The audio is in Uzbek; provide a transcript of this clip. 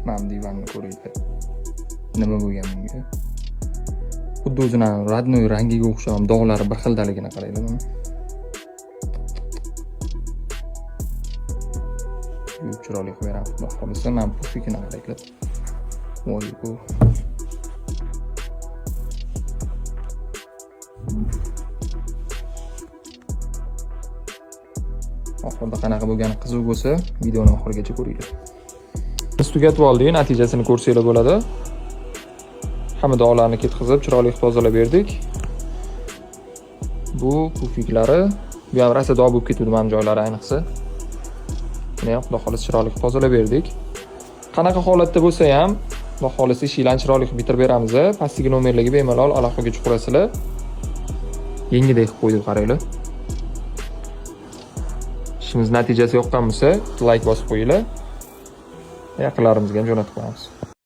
Mana bu divanni ko'ringlar. Nima bo'lgan bunga? Xuddi o'zining radnoy rangiga o'xshagan dog'lari bir xildaligini qaranglar mana. Chiroyli qilib beraman. Xudo xolisa, men pufigini qaranglar. Voy bu. Oxirida qanaqa bo'lgani qiziq bo'lsa, videoni oxirigacha ko'ringlar. Biz tugatib oldik, natijasini ko'rsanglar bo'ladi. Hamma dog'larni ketkizib, chiroyli qilib tozalab berdik. Bu pufiklari, bu ham rosa dog' bo'lib ketdi mana joylari ayniqsa. Buni ham xudo xolisa chiroyli qilib tozalab berdik. Qanaqa holatda bo'lsa ham, xudo xolisa ishinglarni chiroyli qilib bitirib beramiz. Pastdagi nomerlarga bemalol aloqaga chiqarasizlar. Yengidek qilib qo'ydik, qaranglar. Ishimiz natijasi yoqqan bo'lsa, like bosib qo'yinglar. Yaqinlarimizga ham jo'natib qo'yamiz.